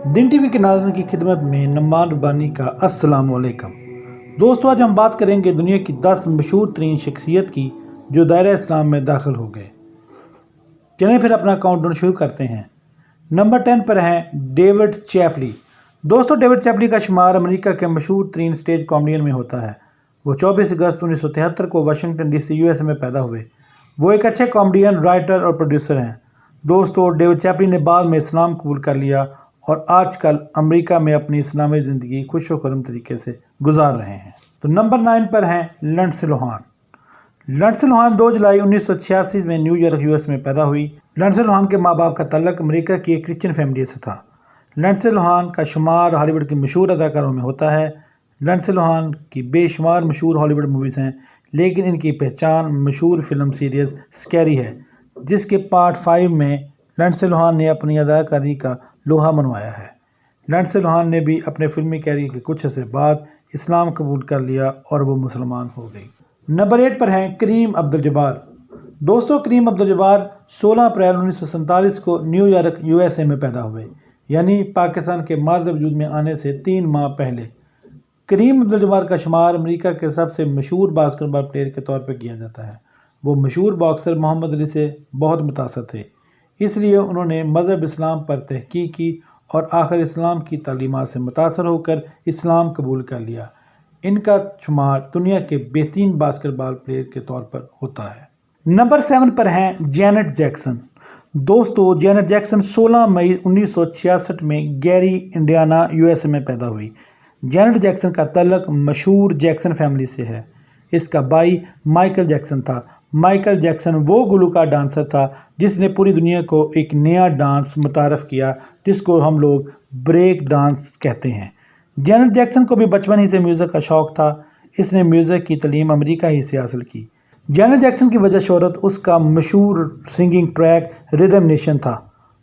دن T V کے ناظرین کی خدمت میں نعمان ربانی کا السلام علیکم۔ دوستو، آج ہم بات کریں گے دنیا کی 10 مشہور ترین شخصیت کی جو دائرہ اسلام میں داخل ہو گئے۔ چلیں پھر اپنا کاؤنٹ ڈاؤن شروع کرتے ہیں۔ نمبر 10 پر ہیں ڈیوڈ چیپلی۔ دوستو، ڈیوڈ چیپلی کا شمار امریکہ کے مشہور ترین سٹیج کامیڈین میں ہوتا ہے۔ وہ 24 اگست 1973 کو واشنگٹن ڈی سی USA میں پیدا ہوئے۔ وہ ایک اچھے کامیڈین، رائٹر اور پروڈیوسر ہیں۔ دوستو، ڈیوڈ چیپلی نے بعد میں اسلام قبول کر لیا اور آج کل امریکہ میں اپنی اسلامی زندگی خوش و خرم طریقے سے گزار رہے ہیں۔ تو نمبر 9 پر ہیں لنڈسے لوہان۔ لنڈسے لوہان 2 جولائی 1986 میں نیو یارک US میں پیدا ہوئی۔ لنڈسے لوہان کے ماں باپ کا تعلق امریکہ کی ایک کرسچن فیملی سے تھا۔ لنڈسے لوہان کا شمار ہالی ووڈ کے مشہور اداکاروں میں ہوتا ہے۔ لنڈسے لوہان کی بے شمار مشہور ہالی ووڈ موویز ہیں، لیکن ان کی پہچان مشہور فلم سیریز اسکیری ہے، جس کے پارٹ 5 میں لنڈسے لوہان نے اپنی اداکاری کا لوہا منوایا ہے۔ لنڈسے لوہان نے بھی اپنے فلمی کیریئر کے کچھ عرصے بعد اسلام قبول کر لیا اور وہ مسلمان ہو گئی۔ نمبر 8 پر ہیں کریم عبد الجبار۔ دوستو، کریم عبد الجبار 16 اپریل 1947 کو نیو یارک USA میں پیدا ہوئے، یعنی پاکستان کے معرض وجود میں آنے سے 3 ماہ پہلے۔ کریم عبد الجبار کا شمار امریکہ کے سب سے مشہور باسکٹ بال پلیئر کے طور پر کیا جاتا ہے۔ وہ مشہور باکسر محمد علی سے بہت متاثر تھے، اس لیے انہوں نے مذہب اسلام پر تحقیق کی اور آخر اسلام کی تعلیمات سے متاثر ہو کر اسلام قبول کر لیا۔ ان کا شمار دنیا کے بہترین باسکٹ بال پلیئر کے طور پر ہوتا ہے۔ نمبر 7 پر ہیں جینٹ جیکسن۔ دوستو، جینٹ جیکسن 16 مئی 1966 میں گیری، انڈیانا USA میں پیدا ہوئی۔ جینٹ جیکسن کا تعلق مشہور جیکسن فیملی سے ہے۔ اس کا بھائی مائیکل جیکسن تھا۔ مائیکل جیکسن وہ گلوکار ڈانسر تھا جس نے پوری دنیا کو ایک نیا ڈانس متعارف کیا جس کو ہم لوگ بریک ڈانس کہتے ہیں۔ جینٹ جیکسن کو بھی بچپن ہی سے میوزک کا شوق تھا۔ اس نے میوزک کی تعلیم امریکہ ہی سے حاصل کی۔ جینٹ جیکسن کی وجہ شہرت اس کا مشہور سنگنگ ٹریک ریدم نیشن تھا۔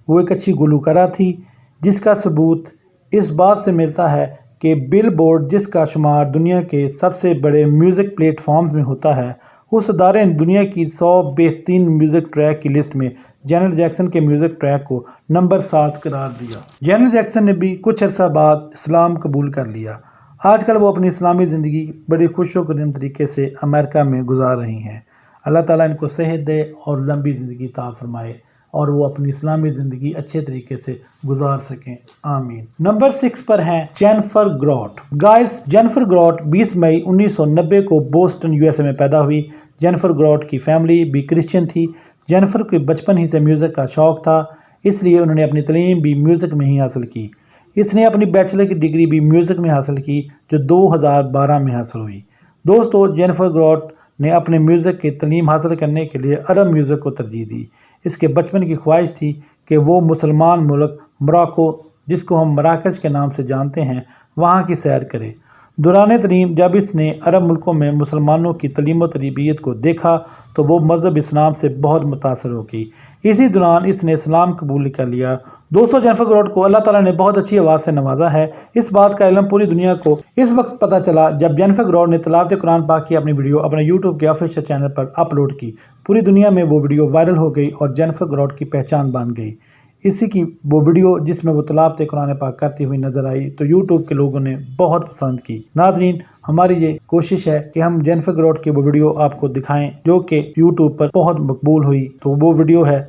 وہ ایک اچھی گلوکارہ تھی، جس کا ثبوت اس بات سے ملتا ہے کہ بل بورڈ، جس کا شمار دنیا کے سب سے بڑے میوزک پلیٹ فارمز میں ہوتا ہے، اس ادارے نے دنیا کی 100 بہترین میوزک ٹریک کی لسٹ میں جینٹ جیکسن کے میوزک ٹریک کو نمبر 7 قرار دیا۔ جینٹ جیکسن نے بھی کچھ عرصہ بعد اسلام قبول کر لیا۔ آج کل وہ اپنی اسلامی زندگی بڑی خوش و خرم طریقے سے امریکہ میں گزار رہی ہیں۔ اللہ تعالیٰ ان کو صحت دے اور لمبی زندگی عطا فرمائے اور وہ اپنی اسلامی زندگی اچھے طریقے سے گزار سکیں، آمین۔ نمبر 6 پر ہیں جینیفر گراٹ۔ گائز، جینیفر گراٹ 20 مئی 1990 کو بوسٹن USA میں پیدا ہوئی۔ جینیفر گراٹ کی فیملی بھی کرسچن تھی۔ جینیفر کو بچپن ہی سے میوزک کا شوق تھا، اس لیے انہوں نے اپنی تعلیم بھی میوزک میں ہی حاصل کی۔ اس نے اپنی بیچلر کی ڈگری بھی میوزک میں حاصل کی، جو 2012 میں حاصل ہوئی۔ دوستو، جینیفر گراٹ نے اپنے میوزک کی تعلیم حاصل کرنے کے لیے عرب میوزک کو ترجیح دی۔ اس کے بچپن کی خواہش تھی کہ وہ مسلمان ملک موراکو، جس کو ہم مراکش کے نام سے جانتے ہیں، وہاں کی سیر کرے۔ دوران تعلیم جب اس نے عرب ملکوں میں مسلمانوں کی تعلیم و تربیت کو دیکھا تو وہ مذہب اسلام سے بہت متاثر ہو گئی۔ اسی دوران اس نے اسلام قبول کر لیا۔ دوستو، جینیفر گراٹ کو اللہ تعالیٰ نے بہت اچھی آواز سے نوازا ہے۔ اس بات کا علم پوری دنیا کو اس وقت پتہ چلا جب جینیفر گراٹ نے تلاوت قرآن پاک کی اپنی ویڈیو اپنے YouTube کے آفیشیل چینل پر اپلوڈ کی۔ پوری دنیا میں وہ ویڈیو وائرل ہو گئی اور جینیفر گراٹ کی پہچان بن گئی۔ اسی کی وہ ویڈیو جس میں وہ تلاوت قرآن پاک کرتی ہوئی نظر آئی تو YouTube کے لوگوں نے بہت پسند کی۔ ناظرین، ہماری یہ کوشش ہے کہ ہم جینیفر گراٹ کی وہ ویڈیو آپ کو دکھائیں جو کہ YouTube پر بہت مقبول ہوئی۔ تو وہ ویڈیو ہے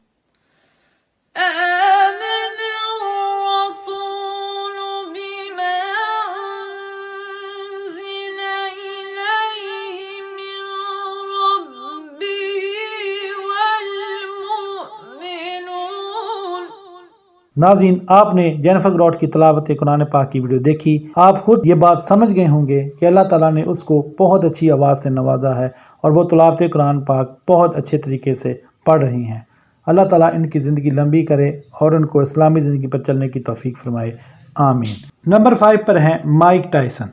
ناظرین، آپ نے جینیفر گراٹ کی تلاوت قرآن پاک کی ویڈیو دیکھی۔ آپ خود یہ بات سمجھ گئے ہوں گے کہ اللہ تعالیٰ نے اس کو بہت اچھی آواز سے نوازا ہے اور وہ تلاوت قرآن پاک بہت اچھے طریقے سے پڑھ رہی ہیں۔ اللہ تعالیٰ ان کی زندگی لمبی کرے اور ان کو اسلامی زندگی پر چلنے کی توفیق فرمائے، آمین۔ نمبر 5 پر ہیں مائک ٹائسن۔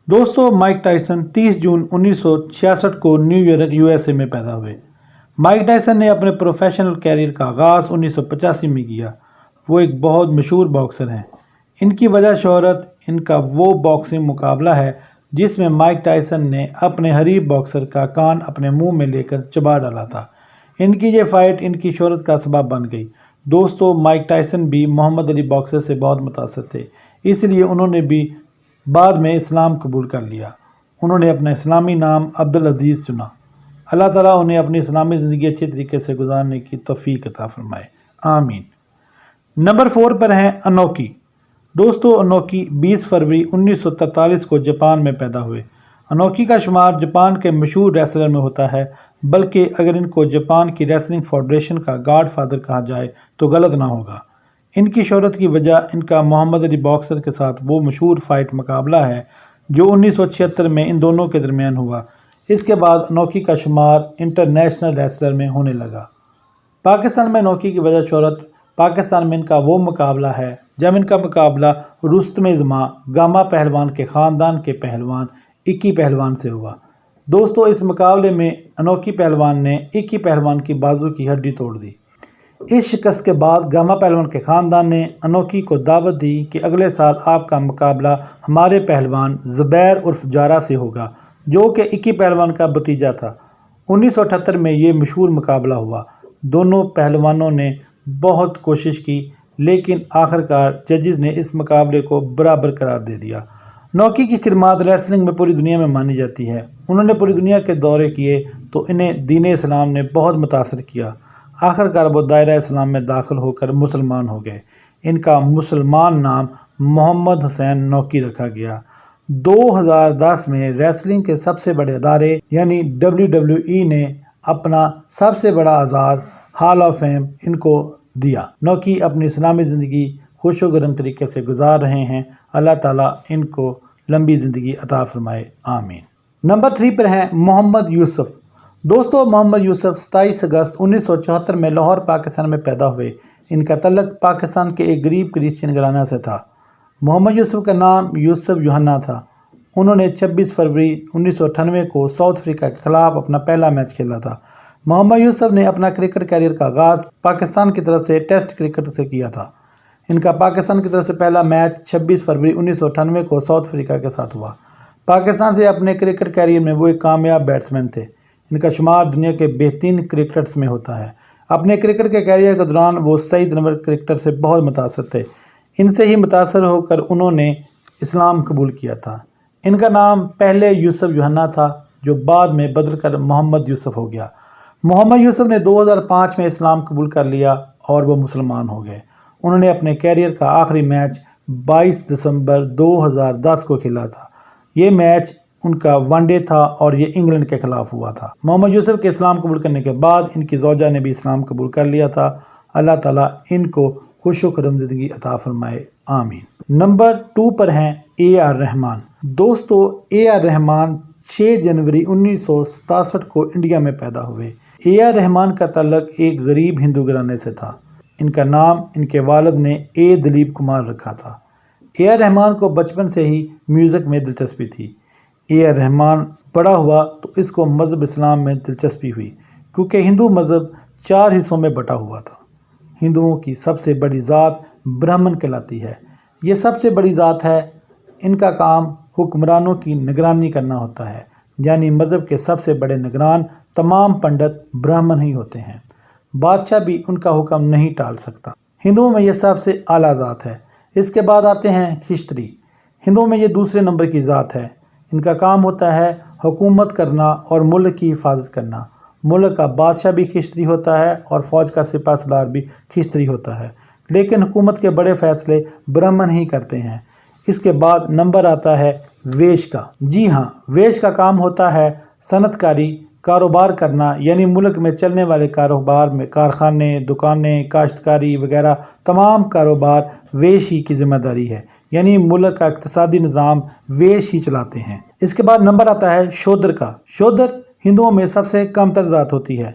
دوستو، مائک ٹائسن 30 جون 1966 کو نیو یارک USA میں پیدا ہوئے۔ مائک ٹائسن نے اپنے پروفیشنل کیریئر کا آغاز 1985 میں کیا۔ وہ ایک بہت مشہور باکسر ہیں۔ ان کی وجہ شہرت ان کا وہ باکسنگ مقابلہ ہے جس میں مائک ٹائسن نے اپنے حریف باکسر کا کان اپنے منہ میں لے کر چبا ڈالا تھا۔ ان کی یہ فائٹ ان کی شہرت کا سبب بن گئی۔ دوستو مائک ٹائسن بھی محمد علی باکسر سے بہت متاثر تھے، اس لیے انہوں نے بھی بعد میں اسلام قبول کر لیا۔ انہوں نے اپنا اسلامی نام عبدالعزیز چنا۔ اللہ تعالیٰ انہیں اپنی اسلامی زندگی اچھے طریقے سے گزارنے کی توفیق عطا فرمائے، آمین۔ نمبر 4 پر ہیں انوکی۔ دوستو انوکی 20 فروری 1943 کو جاپان میں پیدا ہوئے۔ انوکی کا شمار جاپان کے مشہور ریسلر میں ہوتا ہے، بلکہ اگر ان کو جاپان کی ریسلنگ فیڈریشن کا گاڈ فادر کہا جائے تو غلط نہ ہوگا۔ ان کی شہرت کی وجہ ان کا محمد علی باکسر کے ساتھ وہ مشہور فائٹ مقابلہ ہے جو 1976 میں ان دونوں کے درمیان ہوا۔ اس کے بعد انوکی کا شمار انٹرنیشنل ریسلر میں ہونے لگا۔ پاکستان میں انوکی کی وجہ شہرت پاکستان میں ان کا وہ مقابلہ ہے جب ان کا مقابلہ رستم زماں گاما پہلوان کے خاندان کے پہلوان اکی پہلوان سے ہوا۔ دوستو اس مقابلے میں انوکی پہلوان نے اکی پہلوان کی بازو کی ہڈی توڑ دی۔ اس شکست کے بعد گاما پہلوان کے خاندان نے انوکی کو دعوت دی کہ اگلے سال آپ کا مقابلہ ہمارے پہلوان زبیر عرف جارہ سے ہوگا، جو کہ اکی پہلوان کا بھتیجا تھا۔ 1978 میں یہ مشہور مقابلہ ہوا۔ دونوں پہلوانوں نے بہت کوشش کی لیکن آخرکار ججز نے اس مقابلے کو برابر قرار دے دیا۔ انوکی کی خدمات ریسلنگ میں پوری دنیا میں مانی جاتی ہے۔ انہوں نے پوری دنیا کے دورے کیے تو انہیں دین اسلام نے بہت متاثر کیا۔ آخرکار وہ دائرہ اسلام میں داخل ہو کر مسلمان ہو گئے۔ ان کا مسلمان نام محمد حسین انوکی رکھا گیا۔ 2010 میں ریسلنگ کے سب سے بڑے ادارے یعنی WWE نے اپنا سب سے بڑا اعزاز ہال آف فیم ان کو دیا۔ انوکی اپنی اسلامی زندگی خوش و گرم طریقے سے گزار رہے ہیں۔ اللہ تعالیٰ ان کو لمبی زندگی عطا فرمائے، آمین۔ نمبر 3 پر ہیں محمد یوسف۔ دوستو محمد یوسف 27 اگست 1974 میں لاہور پاکستان میں پیدا ہوئے۔ ان کا تعلق پاکستان کے ایک غریب کرسچین گھرانہ سے تھا۔ محمد یوسف کا نام یوسف یوحنا تھا۔ انہوں نے 26 فروری 1998 کو ساؤتھ افریقہ کے خلاف اپنا پہلا میچ کھیلا تھا۔ محمد یوسف نے اپنا کرکٹ کیریئر کا آغاز پاکستان کی طرف سے ٹیسٹ کرکٹ سے کیا تھا۔ ان کا پاکستان کی طرف سے پہلا میچ 26 فروری 1998 کو ساؤتھ افریقہ کے ساتھ ہوا۔ پاکستان سے اپنے کرکٹ کیریئر میں وہ ایک کامیاب بیٹسمین تھے۔ ان کا شمار دنیا کے بہترین کرکٹرز میں ہوتا ہے۔ اپنے کرکٹ کے کیریئر کے دوران وہ سعید انور کرکٹر سے بہت متاثر تھے۔ ان سے ہی متاثر ہو کر انہوں نے اسلام قبول کیا تھا۔ ان کا نام پہلے یوسف یوحنا تھا جو بعد میں بدل کر محمد یوسف ہو گیا۔ محمد یوسف نے 2005 میں اسلام قبول کر لیا اور وہ مسلمان ہو گئے۔ انہوں نے اپنے کیریئر کا آخری میچ 22 دسمبر 2010 کو کھیلا تھا۔ یہ میچ ان کا ون ڈے تھا اور یہ انگلینڈ کے خلاف ہوا تھا۔ محمد یوسف کے اسلام قبول کرنے کے بعد ان کی زوجہ نے بھی اسلام قبول کر لیا تھا۔ اللہ تعالیٰ ان کو خوش و خرم زندگی عطا فرمائے، آمین۔ نمبر 2 پر ہیں AR رحمان۔ دوستو AR رحمان 6 جنوری 1967 کو انڈیا میں پیدا ہوئے۔ AR رحمان کا تعلق ایک غریب ہندو گھرانے سے تھا۔ ان کا نام ان کے والد نے دلیپ کمار رکھا تھا۔ AR رحمان کو بچپن سے ہی میوزک میں دلچسپی تھی۔ AR رحمان بڑا ہوا تو اس کو مذہب اسلام میں دلچسپی ہوئی کیونکہ ہندو مذہب 4 حصوں میں بٹا ہوا تھا۔ ہندوؤں کی سب سے بڑی ذات برہمن کہلاتی ہے۔ یہ سب سے بڑی ذات ہے۔ ان کا کام حکمرانوں کی نگرانی کرنا ہوتا ہے، یعنی مذہب کے سب سے بڑے نگران تمام پنڈت برہمن ہی ہوتے ہیں۔ بادشاہ بھی ان کا حکم نہیں ٹال سکتا۔ ہندوؤں میں یہ سب سے اعلیٰ ذات ہے۔ اس کے بعد آتے ہیں کھشتری۔ ہندوؤں میں یہ دوسرے نمبر کی ذات ہے۔ ان کا کام ہوتا ہے حکومت کرنا اور ملک کی حفاظت کرنا۔ ملک کا بادشاہ بھی کھشتری ہوتا ہے اور فوج کا سپہ سالار بھی کھشتری ہوتا ہے، لیکن حکومت کے بڑے فیصلے برہمن ہی کرتے ہیں۔ اس کے بعد نمبر آتا ہے ویش کا۔ جی ہاں، ویش کا کام ہوتا ہے صنعت کاری، کاروبار کرنا، یعنی ملک میں چلنے والے کاروبار میں کارخانے، دکانیں، کاشتکاری وغیرہ تمام کاروبار ویش ہی کی ذمہ داری ہے، یعنی ملک کا اقتصادی نظام ویش ہی چلاتے ہیں۔ اس کے بعد نمبر آتا ہے شودر کا۔ شودر ہندوؤں میں سب سے کم تر ذات ہوتی ہے۔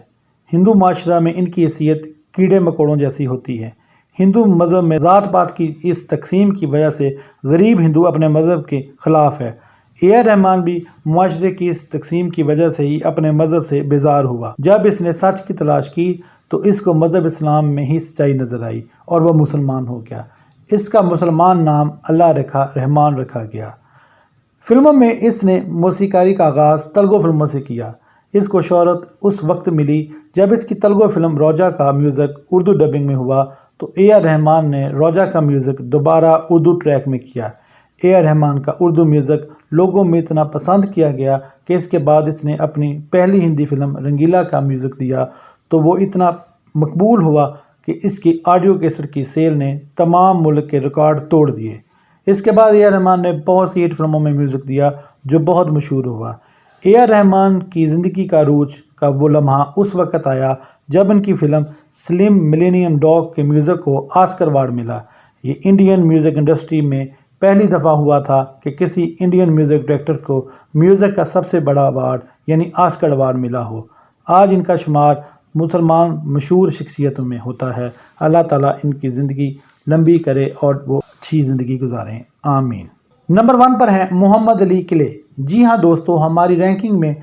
ہندو معاشرہ میں ان کی حیثیت کیڑے مکوڑوں جیسی ہوتی ہے۔ ہندو مذہب میں ذات پات کی اس تقسیم کی وجہ سے غریب ہندو اپنے مذہب کے خلاف ہے۔ AR رحمان بھی معاشرے کی اس تقسیم کی وجہ سے ہی اپنے مذہب سے بیزار ہوا۔ جب اس نے سچ کی تلاش کی تو اس کو مذہب اسلام میں ہی سچائی نظر آئی اور وہ مسلمان ہو گیا۔ اس کا مسلمان نام اللہ رحمان رکھا گیا۔ فلموں میں اس نے موسیقاری کا آغاز تلگو فلموں سے کیا۔ اس کو شہرت اس وقت ملی جب اس کی تیلگو فلم روجا کا میوزک اردو ڈبنگ میں ہوا تو اے آر رحمان نے روجا کا میوزک دوبارہ اردو ٹریک میں کیا۔ اے آر رحمان کا اردو میوزک لوگوں میں اتنا پسند کیا گیا کہ اس کے بعد اس نے اپنی پہلی ہندی فلم رنگیلا کا میوزک دیا تو وہ اتنا مقبول ہوا کہ اس کی آڈیو کیسٹ کی سیل نے تمام ملک کے ریکارڈ توڑ دیے۔ اس کے بعد اے آر رحمان نے بہت سی ہٹ فلموں میں میوزک دیا جو بہت مشہور ہوا۔ اے آر رحمان کی زندگی کا عروج کا وہ لمحہ اس وقت آیا جب ان کی فلم سلیم ملینیم ڈاگ کے میوزک کو آسکر ایوارڈ ملا۔ یہ انڈین میوزک انڈسٹری میں پہلی دفعہ ہوا تھا کہ کسی انڈین میوزک ڈائریکٹر کو میوزک کا سب سے بڑا ایوارڈ یعنی آسکر ایوارڈ ملا ہو۔ آج ان کا شمار مسلمان مشہور شخصیتوں میں ہوتا ہے۔ اللہ تعالیٰ ان کی زندگی لمبی کرے اور وہ اچھی زندگی گزاریں، آمین۔ نمبر 1 پر ہے محمد علی کلے۔ جی ہاں دوستو، ہماری رینکنگ میں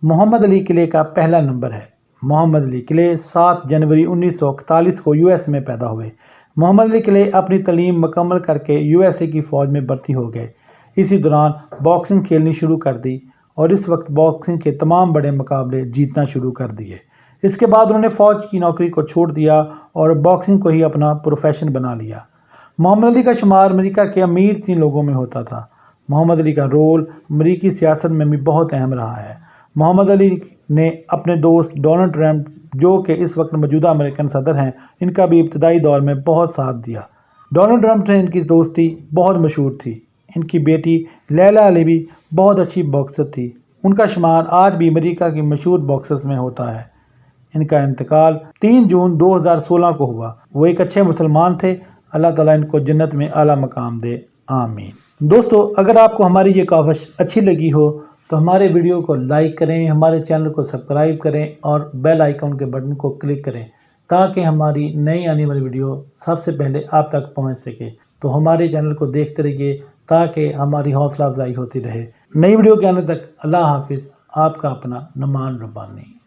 محمد علی کلے کا پہلا نمبر ہے۔ محمد علی کلے 7 جنوری 1941 کو US میں پیدا ہوئے۔ محمد علی کلے اپنی تعلیم مکمل کر کے USA کی فوج میں بھرتی ہو گئے۔ اسی دوران باکسنگ کھیلنی شروع کر دی اور اس وقت باکسنگ کے تمام بڑے مقابلے جیتنا شروع کر دیے۔ اس کے بعد انہوں نے فوج کی نوکری کو چھوڑ دیا اور باکسنگ کو ہی اپنا پروفیشن بنا لیا۔ محمد علی کا شمار امریکہ کے امیر 3 لوگوں میں ہوتا تھا۔ محمد علی کا رول امریکی سیاست میں بھی بہت اہم رہا ہے۔ محمد علی نے اپنے دوست ڈونلڈ ٹرمپ جو کہ اس وقت موجودہ امریکن صدر ہیں ان کا بھی ابتدائی دور میں بہت ساتھ دیا۔ ڈونلڈ ٹرمپ سے ان کی دوستی بہت مشہور تھی۔ ان کی بیٹی لیلا علی بھی بہت اچھی باکسر تھی۔ ان کا شمار آج بھی امریکہ کی مشہور باکسرز میں ہوتا ہے۔ ان کا انتقال 3 جون 2016 کو ہوا۔ وہ ایک اچھے مسلمان تھے۔ اللہ تعالیٰ ان کو جنت میں اعلیٰ مقام دے، آمین۔ دوستو، اگر آپ کو ہماری یہ کاوش اچھی لگی ہو تو ہمارے ویڈیو کو لائک کریں، ہمارے چینل کو سبسکرائب کریں اور بیل آئیکن کے بٹن کو کلک کریں تاکہ ہماری نئی آنے والی ویڈیو سب سے پہلے آپ تک پہنچ سکے۔ تو ہمارے چینل کو دیکھتے رہیے تاکہ ہماری حوصلہ افزائی ہوتی رہے۔ نئی ویڈیو کے آنے تک اللہ حافظ۔ آپ کا اپنا نعمان ربانی۔